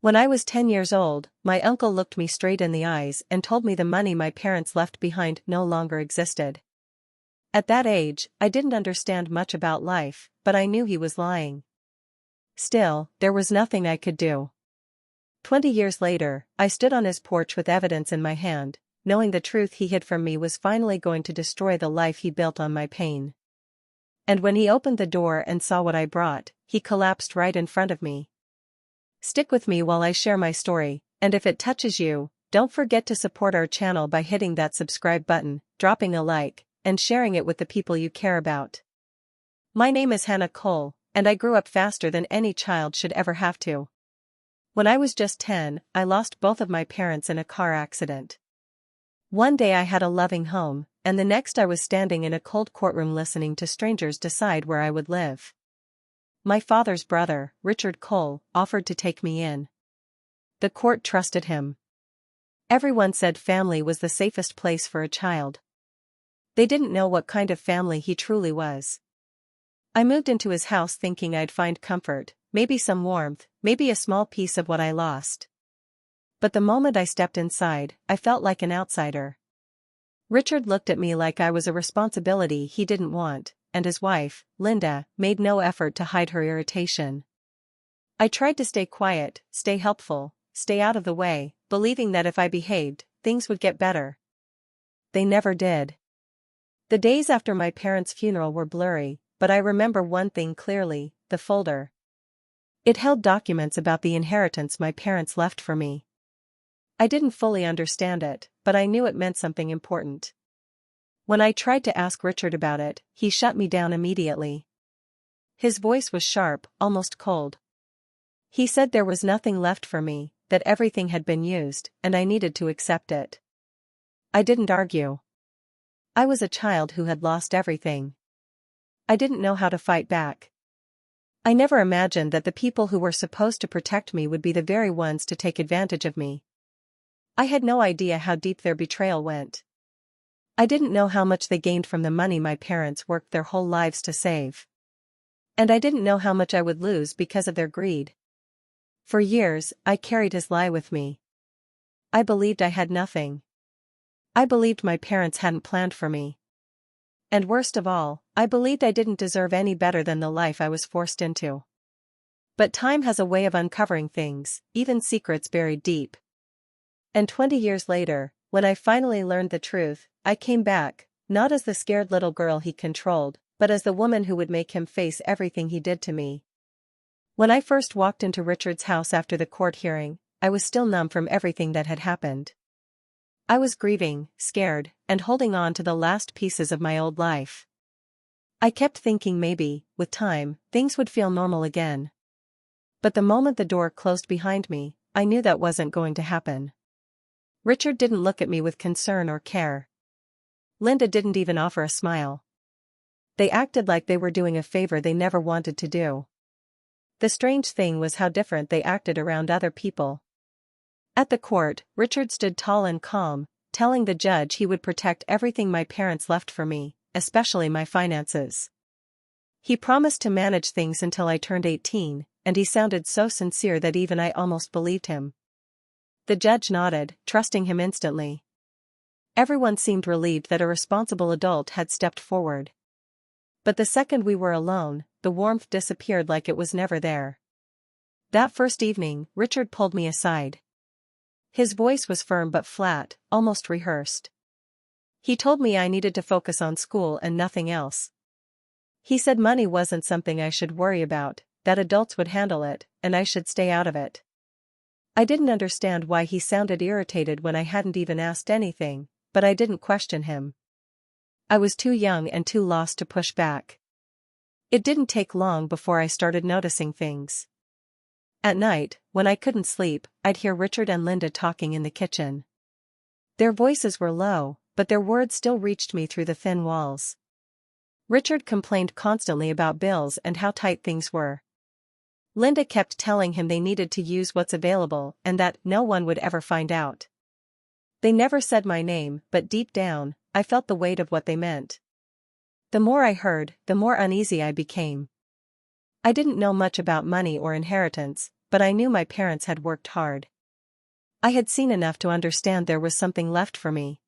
When I was 10 years old, my uncle looked me straight in the eyes and told me the money my parents left behind no longer existed. At that age, I didn't understand much about life, but I knew he was lying. Still, there was nothing I could do. 20 years later, I stood on his porch with evidence in my hand, knowing the truth he hid from me was finally going to destroy the life he built on my pain. And when he opened the door and saw what I brought, he collapsed right in front of me. Stick with me while I share my story, and if it touches you, don't forget to support our channel by hitting that subscribe button, dropping a like, and sharing it with the people you care about. My name is Hannah Cole, and I grew up faster than any child should ever have to. When I was just 10, I lost both of my parents in a car accident. One day I had a loving home, and the next I was standing in a cold courtroom listening to strangers decide where I would live. My father's brother, Richard Cole, offered to take me in. The court trusted him. Everyone said family was the safest place for a child. They didn't know what kind of family he truly was. I moved into his house thinking I'd find comfort, maybe some warmth, maybe a small piece of what I lost. But the moment I stepped inside, I felt like an outsider. Richard looked at me like I was a responsibility he didn't want, and his wife, Linda, made no effort to hide her irritation. I tried to stay quiet, stay helpful, stay out of the way, believing that if I behaved, things would get better. They never did. The days after my parents' funeral were blurry, but I remember one thing clearly: the folder. It held documents about the inheritance my parents left for me. I didn't fully understand it, but I knew it meant something important. When I tried to ask Richard about it, he shut me down immediately. His voice was sharp, almost cold. He said there was nothing left for me, that everything had been used, and I needed to accept it. I didn't argue. I was a child who had lost everything. I didn't know how to fight back. I never imagined that the people who were supposed to protect me would be the very ones to take advantage of me. I had no idea how deep their betrayal went. I didn't know how much they gained from the money my parents worked their whole lives to save. And I didn't know how much I would lose because of their greed. For years, I carried his lie with me. I believed I had nothing. I believed my parents hadn't planned for me. And worst of all, I believed I didn't deserve any better than the life I was forced into. But time has a way of uncovering things, even secrets buried deep. And 20 years later, when I finally learned the truth, I came back, not as the scared little girl he controlled, but as the woman who would make him face everything he did to me. When I first walked into Richard's house after the court hearing, I was still numb from everything that had happened. I was grieving, scared, and holding on to the last pieces of my old life. I kept thinking maybe, with time, things would feel normal again. But the moment the door closed behind me, I knew that wasn't going to happen. Richard didn't look at me with concern or care. Linda didn't even offer a smile. They acted like they were doing a favor they never wanted to do. The strange thing was how different they acted around other people. At the court, Richard stood tall and calm, telling the judge he would protect everything my parents left for me, especially my finances. He promised to manage things until I turned 18, and he sounded so sincere that even I almost believed him. The judge nodded, trusting him instantly. Everyone seemed relieved that a responsible adult had stepped forward. But the second we were alone, the warmth disappeared like it was never there. That first evening, Richard pulled me aside. His voice was firm but flat, almost rehearsed. He told me I needed to focus on school and nothing else. He said money wasn't something I should worry about, that adults would handle it, and I should stay out of it. I didn't understand why he sounded irritated when I hadn't even asked anything, but I didn't question him. I was too young and too lost to push back. It didn't take long before I started noticing things. At night, when I couldn't sleep, I'd hear Richard and Linda talking in the kitchen. Their voices were low, but their words still reached me through the thin walls. Richard complained constantly about bills and how tight things were. Linda kept telling him they needed to use what's available and that no one would ever find out. They never said my name, but deep down, I felt the weight of what they meant. The more I heard, the more uneasy I became. I didn't know much about money or inheritance, but I knew my parents had worked hard. I had seen enough to understand there was something left for me.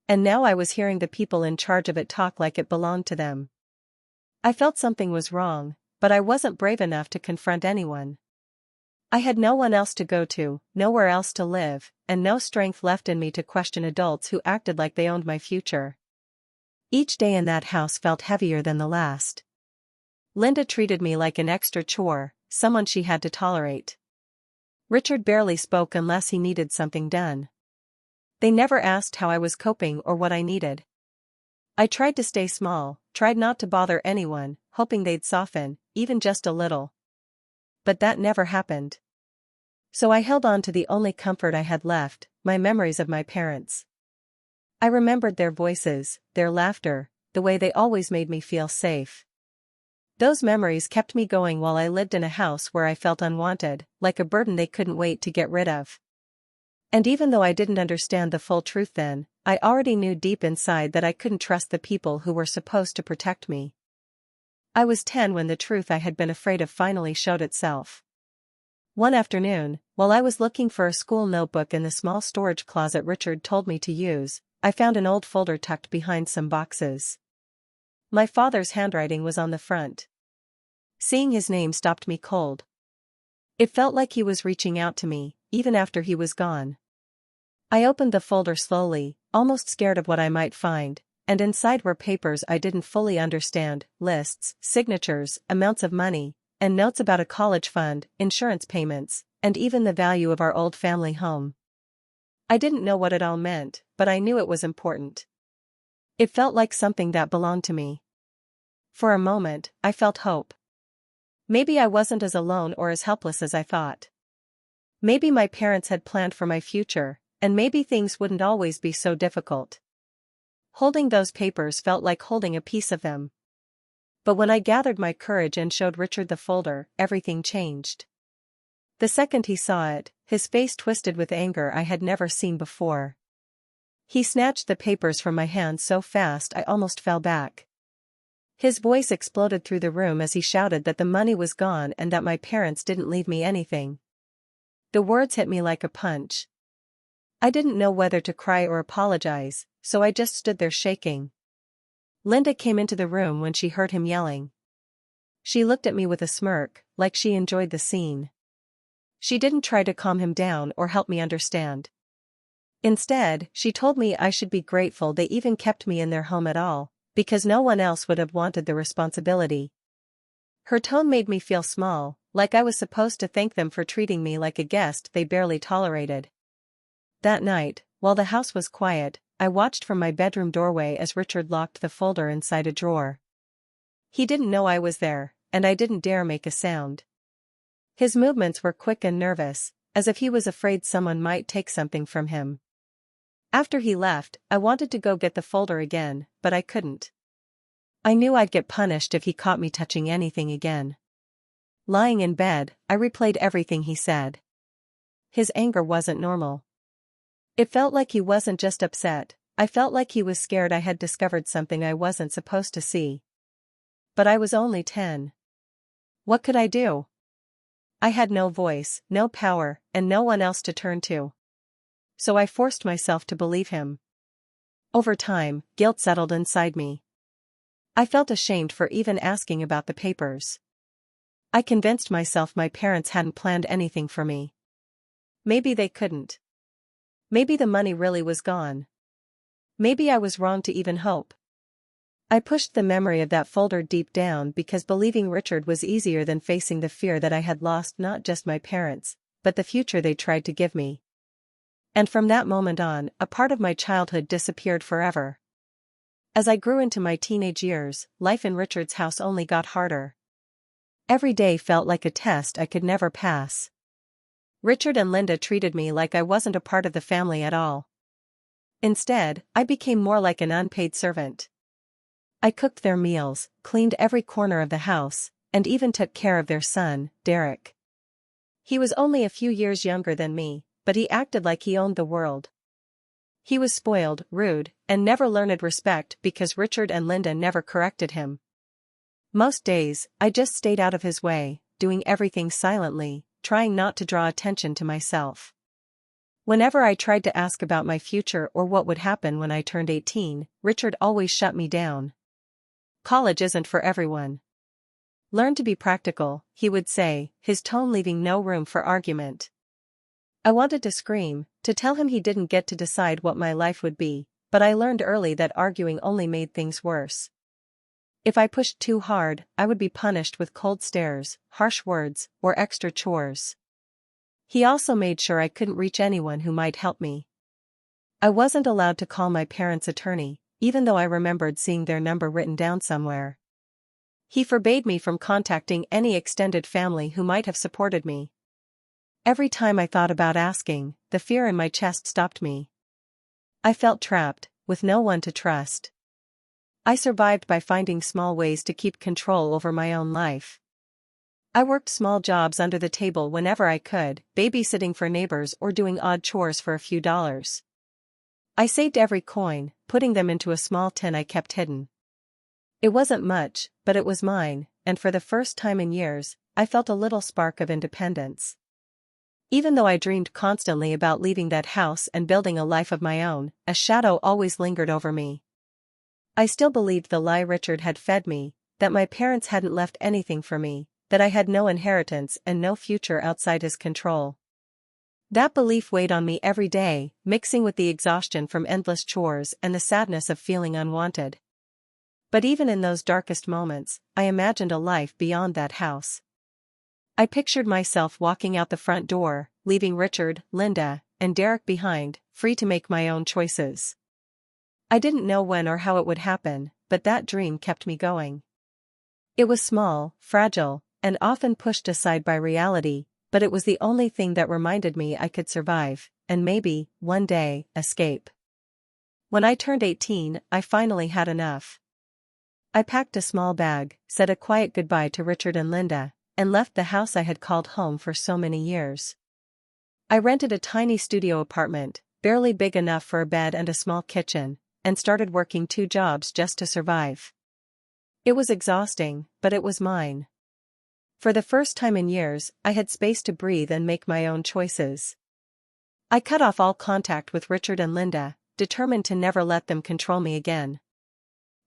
And now I was hearing the people in charge of it talk like it belonged to them. I felt something was wrong, but I wasn't brave enough to confront anyone. I had no one else to go to, nowhere else to live, and no strength left in me to question adults who acted like they owned my future. Each day in that house felt heavier than the last. Linda treated me like an extra chore, someone she had to tolerate. Richard barely spoke unless he needed something done. They never asked how I was coping or what I needed. I tried to stay small, tried not to bother anyone, hoping they'd soften, even just a little. But that never happened. So I held on to the only comfort I had left, my memories of my parents. I remembered their voices, their laughter, the way they always made me feel safe. Those memories kept me going while I lived in a house where I felt unwanted, like a burden they couldn't wait to get rid of. And even though I didn't understand the full truth then, I already knew deep inside that I couldn't trust the people who were supposed to protect me. I was 10 when the truth I had been afraid of finally showed itself. One afternoon, while I was looking for a school notebook in the small storage closet Richard told me to use, I found an old folder tucked behind some boxes. My father's handwriting was on the front. Seeing his name stopped me cold. It felt like he was reaching out to me, even after he was gone. I opened the folder slowly, almost scared of what I might find, and inside were papers I didn't fully understand, lists, signatures, amounts of money, and notes about a college fund, insurance payments, and even the value of our old family home. I didn't know what it all meant, but I knew it was important. It felt like something that belonged to me. For a moment, I felt hope. Maybe I wasn't as alone or as helpless as I thought. Maybe my parents had planned for my future, and maybe things wouldn't always be so difficult. Holding those papers felt like holding a piece of them. But when I gathered my courage and showed Richard the folder, everything changed. The second he saw it, his face twisted with anger I had never seen before. He snatched the papers from my hand so fast I almost fell back. His voice exploded through the room as he shouted that the money was gone and that my parents didn't leave me anything. The words hit me like a punch. I didn't know whether to cry or apologize, so I just stood there shaking. Linda came into the room when she heard him yelling. She looked at me with a smirk, like she enjoyed the scene. She didn't try to calm him down or help me understand. Instead, she told me I should be grateful they even kept me in their home at all, because no one else would have wanted the responsibility. Her tone made me feel small, like I was supposed to thank them for treating me like a guest they barely tolerated. That night, while the house was quiet, I watched from my bedroom doorway as Richard locked the folder inside a drawer. He didn't know I was there, and I didn't dare make a sound. His movements were quick and nervous, as if he was afraid someone might take something from him. After he left, I wanted to go get the folder again, but I couldn't. I knew I'd get punished if he caught me touching anything again. Lying in bed, I replayed everything he said. His anger wasn't normal. It felt like he wasn't just upset, I felt like he was scared I had discovered something I wasn't supposed to see. But I was only 10. What could I do? I had no voice, no power, and no one else to turn to. So I forced myself to believe him. Over time, guilt settled inside me. I felt ashamed for even asking about the papers. I convinced myself my parents hadn't planned anything for me. Maybe they couldn't. Maybe the money really was gone. Maybe I was wrong to even hope. I pushed the memory of that folder deep down because believing Richard was easier than facing the fear that I had lost not just my parents, but the future they tried to give me. And from that moment on, a part of my childhood disappeared forever. As I grew into my teenage years, life in Richard's house only got harder. Every day felt like a test I could never pass. Richard and Linda treated me like I wasn't a part of the family at all. Instead, I became more like an unpaid servant. I cooked their meals, cleaned every corner of the house, and even took care of their son, Derek. He was only a few years younger than me, but he acted like he owned the world. He was spoiled, rude, and never learned respect because Richard and Linda never corrected him. Most days, I just stayed out of his way, doing everything silently, trying not to draw attention to myself. Whenever I tried to ask about my future or what would happen when I turned 18, Richard always shut me down. College isn't for everyone. Learn to be practical, he would say, his tone leaving no room for argument. I wanted to scream, to tell him he didn't get to decide what my life would be, but I learned early that arguing only made things worse. If I pushed too hard, I would be punished with cold stares, harsh words, or extra chores. He also made sure I couldn't reach anyone who might help me. I wasn't allowed to call my parents' attorney, even though I remembered seeing their number written down somewhere. He forbade me from contacting any extended family who might have supported me. Every time I thought about asking, the fear in my chest stopped me. I felt trapped, with no one to trust. I survived by finding small ways to keep control over my own life. I worked small jobs under the table whenever I could, babysitting for neighbors or doing odd chores for a few dollars. I saved every coin, putting them into a small tin I kept hidden. It wasn't much, but it was mine, and for the first time in years, I felt a little spark of independence. Even though I dreamed constantly about leaving that house and building a life of my own, a shadow always lingered over me. I still believed the lie Richard had fed me, that my parents hadn't left anything for me, that I had no inheritance and no future outside his control. That belief weighed on me every day, mixing with the exhaustion from endless chores and the sadness of feeling unwanted. But even in those darkest moments, I imagined a life beyond that house. I pictured myself walking out the front door, leaving Richard, Linda, and Derek behind, free to make my own choices. I didn't know when or how it would happen, but that dream kept me going. It was small, fragile, and often pushed aside by reality, but it was the only thing that reminded me I could survive, and maybe, one day, escape. When I turned 18, I finally had enough. I packed a small bag, said a quiet goodbye to Richard and Linda, and left the house I had called home for so many years. I rented a tiny studio apartment, barely big enough for a bed and a small kitchen, and started working 2 jobs just to survive. It was exhausting, but it was mine. For the first time in years, I had space to breathe and make my own choices. I cut off all contact with Richard and Linda, determined to never let them control me again.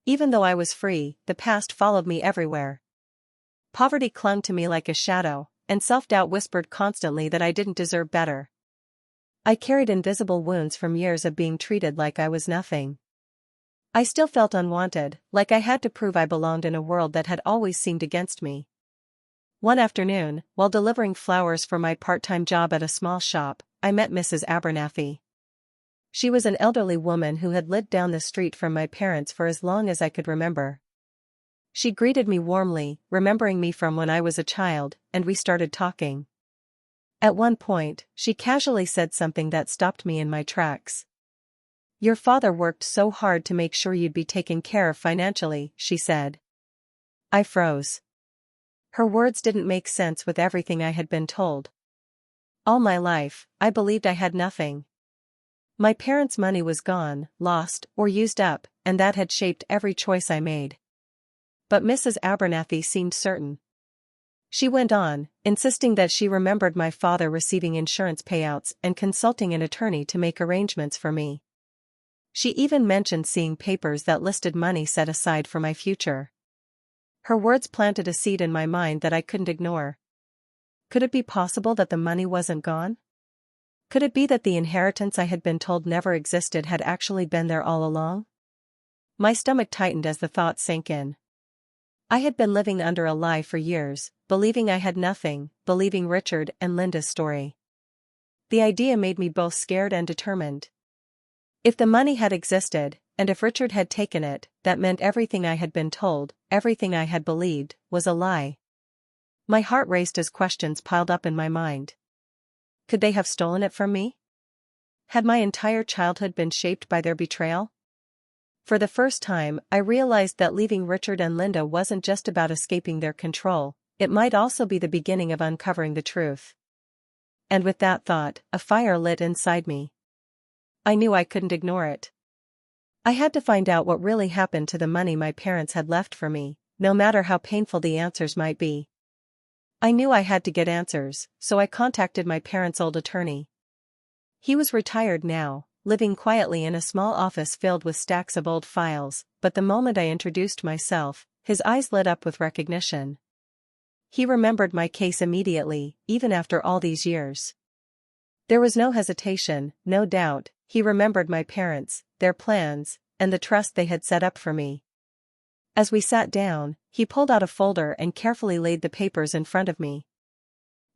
Even though I was free, the past followed me everywhere. Poverty clung to me like a shadow, and self-doubt whispered constantly that I didn't deserve better. I carried invisible wounds from years of being treated like I was nothing. I still felt unwanted, like I had to prove I belonged in a world that had always seemed against me. One afternoon, while delivering flowers for my part-time job at a small shop, I met Mrs. Abernathy. She was an elderly woman who had lived down the street from my parents for as long as I could remember. She greeted me warmly, remembering me from when I was a child, and we started talking. At one point, she casually said something that stopped me in my tracks. "Your father worked so hard to make sure you'd be taken care of financially," she said. I froze. Her words didn't make sense with everything I had been told. All my life, I believed I had nothing. My parents' money was gone, lost, or used up, and that had shaped every choice I made. But Mrs. Abernathy seemed certain. She went on, insisting that she remembered my father receiving insurance payouts and consulting an attorney to make arrangements for me. She even mentioned seeing papers that listed money set aside for my future. Her words planted a seed in my mind that I couldn't ignore. Could it be possible that the money wasn't gone? Could it be that the inheritance I had been told never existed had actually been there all along? My stomach tightened as the thought sank in. I had been living under a lie for years, believing I had nothing, believing Richard and Linda's story. The idea made me both scared and determined. If the money had existed, and if Richard had taken it, that meant everything I had been told, everything I had believed, was a lie. My heart raced as questions piled up in my mind. Could they have stolen it from me? Had my entire childhood been shaped by their betrayal? For the first time, I realized that leaving Richard and Linda wasn't just about escaping their control, it might also be the beginning of uncovering the truth. And with that thought, a fire lit inside me. I knew I couldn't ignore it. I had to find out what really happened to the money my parents had left for me, no matter how painful the answers might be. I knew I had to get answers, so I contacted my parents' old attorney. He was retired now, living quietly in a small office filled with stacks of old files, but the moment I introduced myself, his eyes lit up with recognition. He remembered my case immediately, even after all these years. There was no hesitation, no doubt. He remembered my parents, their plans, and the trust they had set up for me. As we sat down, he pulled out a folder and carefully laid the papers in front of me.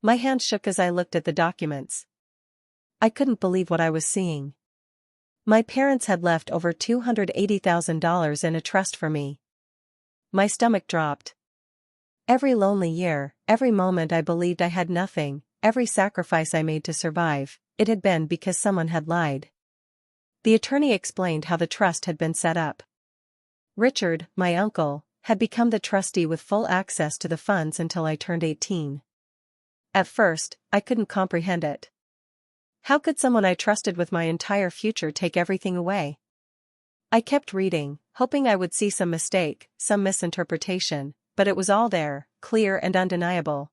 My hand shook as I looked at the documents. I couldn't believe what I was seeing. My parents had left over $280,000 in a trust for me. My stomach dropped. Every lonely year, every moment I believed I had nothing, every sacrifice I made to survive, it had been because someone had lied. The attorney explained how the trust had been set up. Richard, my uncle, had become the trustee with full access to the funds until I turned 18. At first, I couldn't comprehend it. How could someone I trusted with my entire future take everything away? I kept reading, hoping I would see some mistake, some misinterpretation, but it was all there, clear and undeniable.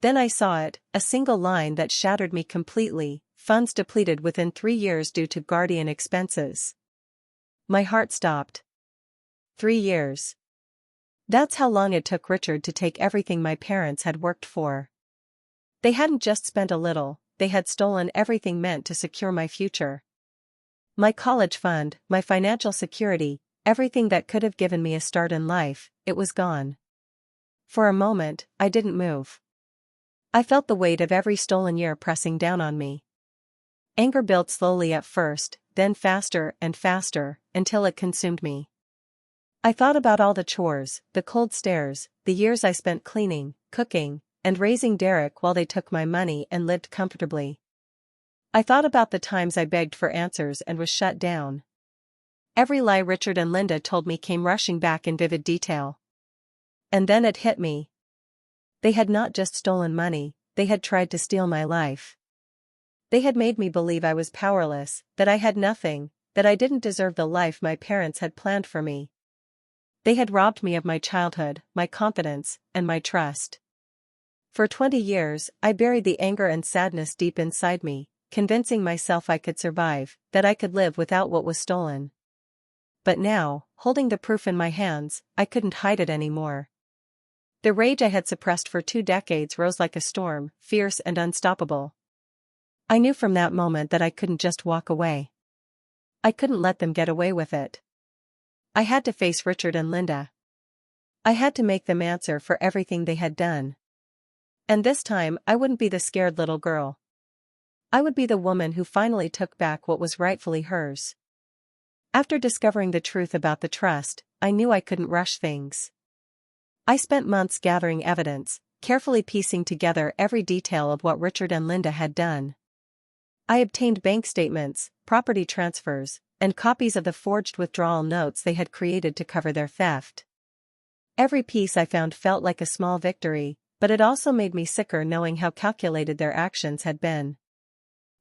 Then I saw it, a single line that shattered me completely: funds depleted within 3 years due to guardian expenses. My heart stopped. 3 years. That's how long it took Richard to take everything my parents had worked for. They hadn't just spent a little, they had stolen everything meant to secure my future. My college fund, my financial security, everything that could have given me a start in life, it was gone. For a moment, I didn't move. I felt the weight of every stolen year pressing down on me. Anger built slowly at first, then faster and faster, until it consumed me. I thought about all the chores, the cold stares, the years I spent cleaning, cooking, and raising Derek while they took my money and lived comfortably. I thought about the times I begged for answers and was shut down. Every lie Richard and Linda told me came rushing back in vivid detail. And then it hit me. They had not just stolen money, they had tried to steal my life. They had made me believe I was powerless, that I had nothing, that I didn't deserve the life my parents had planned for me. They had robbed me of my childhood, my confidence, and my trust. For 20 years, I buried the anger and sadness deep inside me, convincing myself I could survive, that I could live without what was stolen. But now, holding the proof in my hands, I couldn't hide it anymore. The rage I had suppressed for 2 decades rose like a storm, fierce and unstoppable. I knew from that moment that I couldn't just walk away. I couldn't let them get away with it. I had to face Richard and Linda. I had to make them answer for everything they had done. And this time I wouldn't be the scared little girl. I would be the woman who finally took back what was rightfully hers. After discovering the truth about the trust, I knew I couldn't rush things. I spent months gathering evidence, carefully piecing together every detail of what Richard and Linda had done. I obtained bank statements, property transfers, and copies of the forged withdrawal notes they had created to cover their theft. Every piece I found felt like a small victory, but it also made me sicker knowing how calculated their actions had been.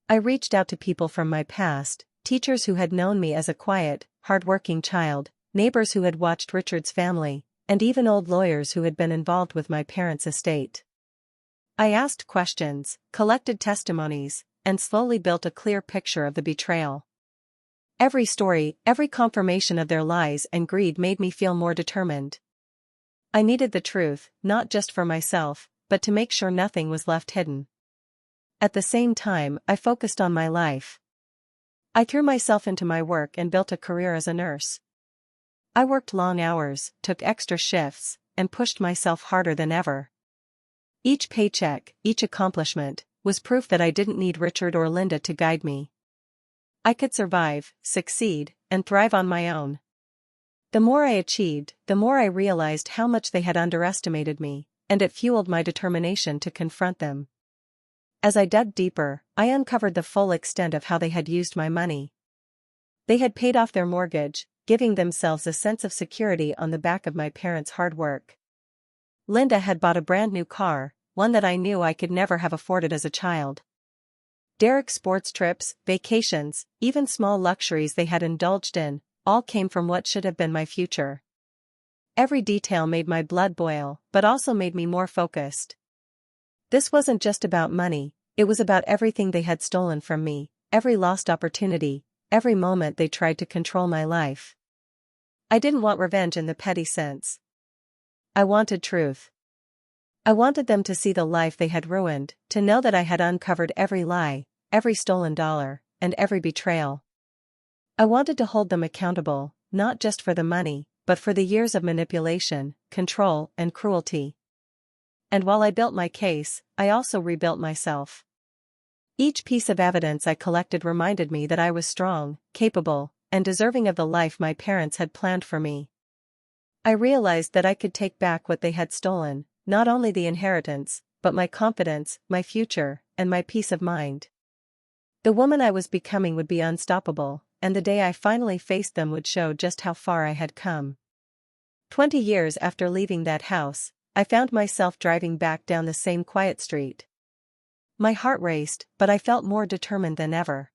I reached out to people from my past, teachers who had known me as a quiet, hard-working child, neighbors who had watched Richard's family, and even old lawyers who had been involved with my parents' estate. I asked questions, collected testimonies, and slowly built a clear picture of the betrayal. Every story, every confirmation of their lies and greed made me feel more determined. I needed the truth, not just for myself, but to make sure nothing was left hidden. At the same time, I focused on my life. I threw myself into my work and built a career as a nurse. I worked long hours, took extra shifts, and pushed myself harder than ever. Each paycheck, each accomplishment, was proof that I didn't need Richard or Linda to guide me. I could survive, succeed, and thrive on my own. The more I achieved, the more I realized how much they had underestimated me, and it fueled my determination to confront them. As I dug deeper, I uncovered the full extent of how they had used my money. They had paid off their mortgage, giving themselves a sense of security on the back of my parents' hard work. Linda had bought a brand new car, one that I knew I could never have afforded as a child. Derek's sports trips, vacations, even small luxuries they had indulged in, all came from what should have been my future. Every detail made my blood boil, but also made me more focused. This wasn't just about money, it was about everything they had stolen from me, every lost opportunity, every moment they tried to control my life. I didn't want revenge in the petty sense. I wanted truth. I wanted them to see the life they had ruined, to know that I had uncovered every lie, every stolen dollar, and every betrayal. I wanted to hold them accountable, not just for the money, but for the years of manipulation, control, and cruelty. And while I built my case, I also rebuilt myself. Each piece of evidence I collected reminded me that I was strong, capable, and deserving of the life my parents had planned for me. I realized that I could take back what they had stolen, not only the inheritance, but my confidence, my future, and my peace of mind. The woman I was becoming would be unstoppable, and the day I finally faced them would show just how far I had come. 20 years after leaving that house, I found myself driving back down the same quiet street. My heart raced, but I felt more determined than ever.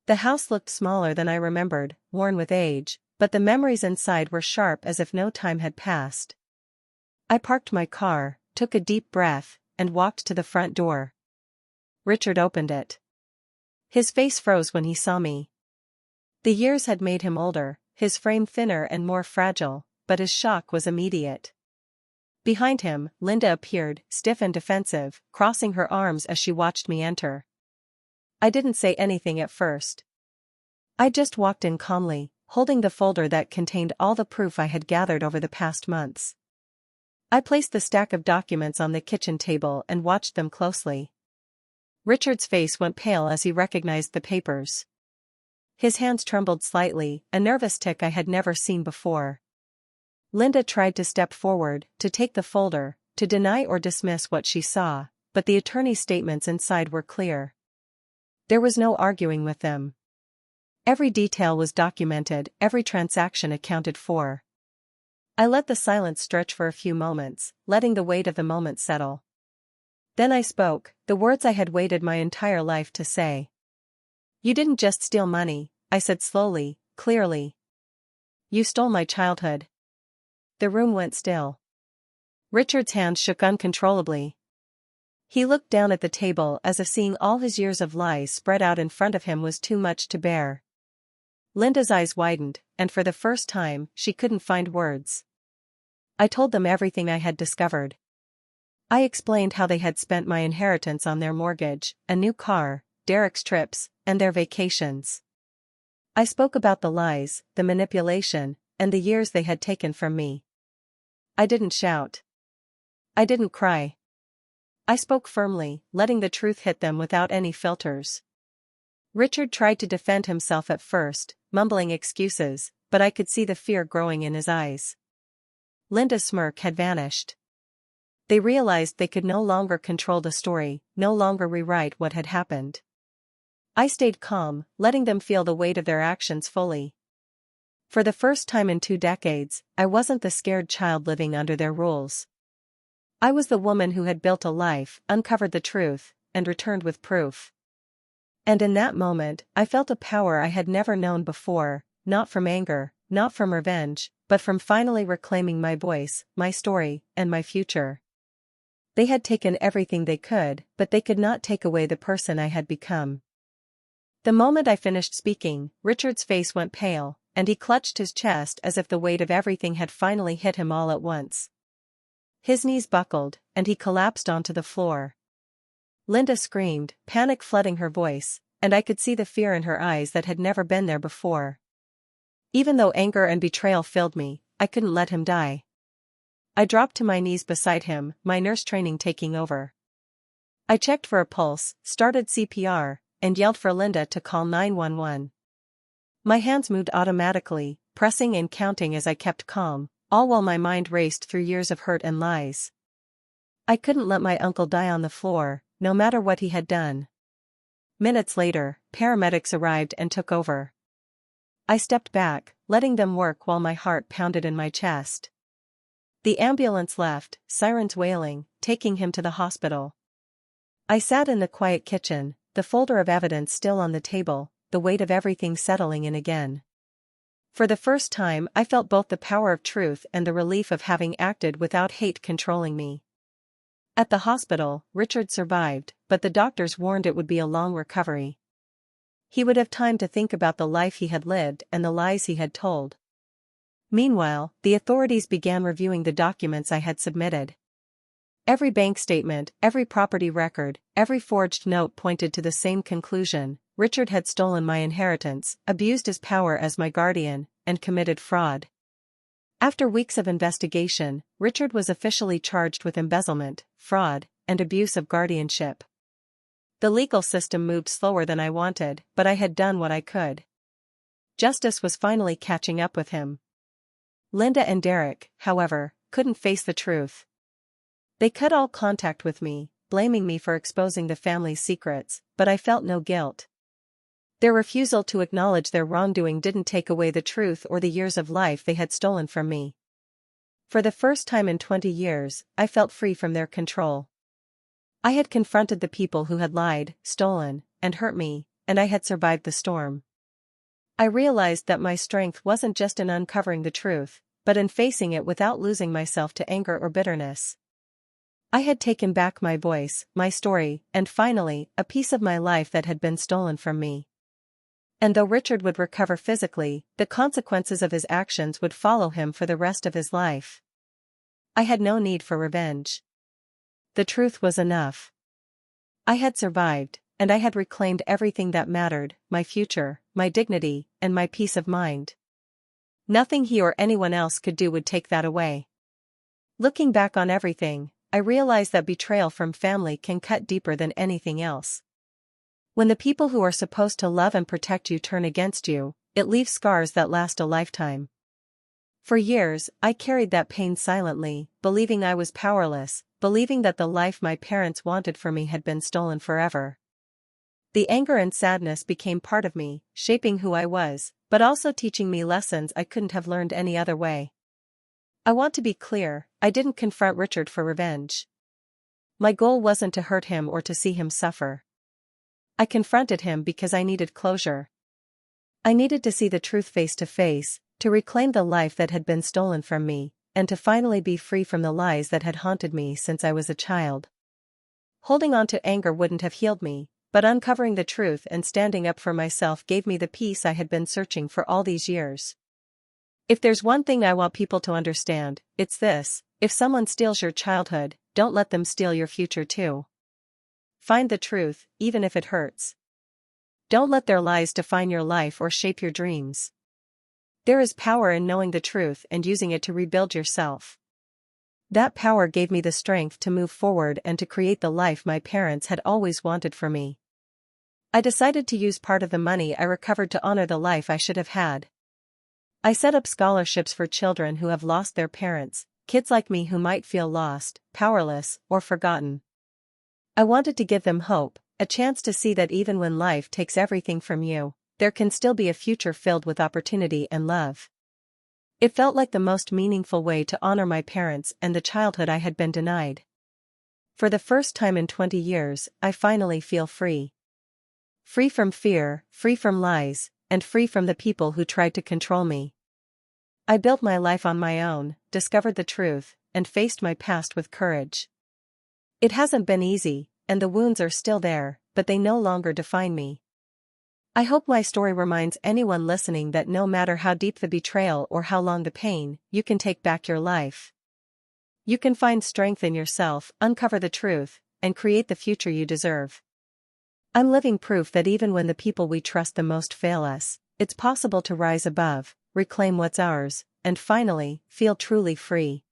The house looked smaller than I remembered, worn with age, but the memories inside were sharp as if no time had passed. I parked my car, took a deep breath, and walked to the front door. Richard opened it. His face froze when he saw me. The years had made him older, his frame thinner and more fragile, but his shock was immediate. Behind him, Linda appeared, stiff and defensive, crossing her arms as she watched me enter. I didn't say anything at first. I just walked in calmly, holding the folder that contained all the proof I had gathered over the past months. I placed the stack of documents on the kitchen table and watched them closely. Richard's face went pale as he recognized the papers. His hands trembled slightly, a nervous tic I had never seen before. Linda tried to step forward, to take the folder, to deny or dismiss what she saw, but the attorney's statements inside were clear. There was no arguing with them. Every detail was documented, every transaction accounted for. I let the silence stretch for a few moments, letting the weight of the moment settle. Then I spoke, the words I had waited my entire life to say. "You didn't just steal money," I said slowly, clearly. "You stole my childhood." The room went still. Richard's hands shook uncontrollably. He looked down at the table as if seeing all his years of lies spread out in front of him was too much to bear. Linda's eyes widened, and for the first time, she couldn't find words. I told them everything I had discovered. I explained how they had spent my inheritance on their mortgage, a new car, Derek's trips, and their vacations. I spoke about the lies, the manipulation, and the years they had taken from me. I didn't shout. I didn't cry. I spoke firmly, letting the truth hit them without any filters. Richard tried to defend himself at first, mumbling excuses, but I could see the fear growing in his eyes. Linda's smirk had vanished. They realized they could no longer control the story, no longer rewrite what had happened. I stayed calm, letting them feel the weight of their actions fully. For the first time in 2 decades, I wasn't the scared child living under their rules. I was the woman who had built a life, uncovered the truth, and returned with proof. And in that moment, I felt a power I had never known before, not from anger, not from revenge, but from finally reclaiming my voice, my story, and my future. They had taken everything they could, but they could not take away the person I had become. The moment I finished speaking, Richard's face went pale, and he clutched his chest as if the weight of everything had finally hit him all at once. His knees buckled, and he collapsed onto the floor. Linda screamed, panic flooding her voice, and I could see the fear in her eyes that had never been there before. Even though anger and betrayal filled me, I couldn't let him die. I dropped to my knees beside him, my nurse training taking over. I checked for a pulse, started CPR, and yelled for Linda to call 911. My hands moved automatically, pressing and counting as I kept calm, all while my mind raced through years of hurt and lies. I couldn't let my uncle die on the floor, no matter what he had done. Minutes later, paramedics arrived and took over. I stepped back, letting them work while my heart pounded in my chest. The ambulance left, sirens wailing, taking him to the hospital. I sat in the quiet kitchen, the folder of evidence still on the table, the weight of everything settling in again. For the first time, I felt both the power of truth and the relief of having acted without hate controlling me. At the hospital, Richard survived, but the doctors warned it would be a long recovery. He would have time to think about the life he had lived and the lies he had told. Meanwhile, the authorities began reviewing the documents I had submitted. Every bank statement, every property record, every forged note pointed to the same conclusion: Richard had stolen my inheritance, abused his power as my guardian, and committed fraud. After weeks of investigation, Richard was officially charged with embezzlement, fraud, and abuse of guardianship. The legal system moved slower than I wanted, but I had done what I could. Justice was finally catching up with him. Linda and Derek, however, couldn't face the truth. They cut all contact with me, blaming me for exposing the family's secrets, but I felt no guilt. Their refusal to acknowledge their wrongdoing didn't take away the truth or the years of life they had stolen from me. For the first time in 20 years, I felt free from their control. I had confronted the people who had lied, stolen, and hurt me, and I had survived the storm. I realized that my strength wasn't just in uncovering the truth, but in facing it without losing myself to anger or bitterness. I had taken back my voice, my story, and finally, a piece of my life that had been stolen from me. And though Richard would recover physically, the consequences of his actions would follow him for the rest of his life. I had no need for revenge. The truth was enough. I had survived, and I had reclaimed everything that mattered: my future, my dignity, and my peace of mind. Nothing he or anyone else could do would take that away. Looking back on everything, I realized that betrayal from family can cut deeper than anything else. When the people who are supposed to love and protect you turn against you, it leaves scars that last a lifetime. For years, I carried that pain silently, believing I was powerless, believing that the life my parents wanted for me had been stolen forever. The anger and sadness became part of me, shaping who I was, but also teaching me lessons I couldn't have learned any other way. I want to be clear, I didn't confront Richard for revenge. My goal wasn't to hurt him or to see him suffer. I confronted him because I needed closure. I needed to see the truth face to face, to reclaim the life that had been stolen from me, and to finally be free from the lies that had haunted me since I was a child. Holding on to anger wouldn't have healed me, but uncovering the truth and standing up for myself gave me the peace I had been searching for all these years. If there's one thing I want people to understand, it's this: if someone steals your childhood, don't let them steal your future too. Find the truth, even if it hurts. Don't let their lies define your life or shape your dreams. There is power in knowing the truth and using it to rebuild yourself. That power gave me the strength to move forward and to create the life my parents had always wanted for me. I decided to use part of the money I recovered to honor the life I should have had. I set up scholarships for children who have lost their parents, kids like me who might feel lost, powerless, or forgotten. I wanted to give them hope, a chance to see that even when life takes everything from you, there can still be a future filled with opportunity and love. It felt like the most meaningful way to honor my parents and the childhood I had been denied. For the first time in 20 years, I finally feel free. Free from fear, free from lies, and free from the people who tried to control me. I built my life on my own, discovered the truth, and faced my past with courage. It hasn't been easy, and the wounds are still there, but they no longer define me. I hope my story reminds anyone listening that no matter how deep the betrayal or how long the pain, you can take back your life. You can find strength in yourself, uncover the truth, and create the future you deserve. I'm living proof that even when the people we trust the most fail us, it's possible to rise above, reclaim what's ours, and finally, feel truly free.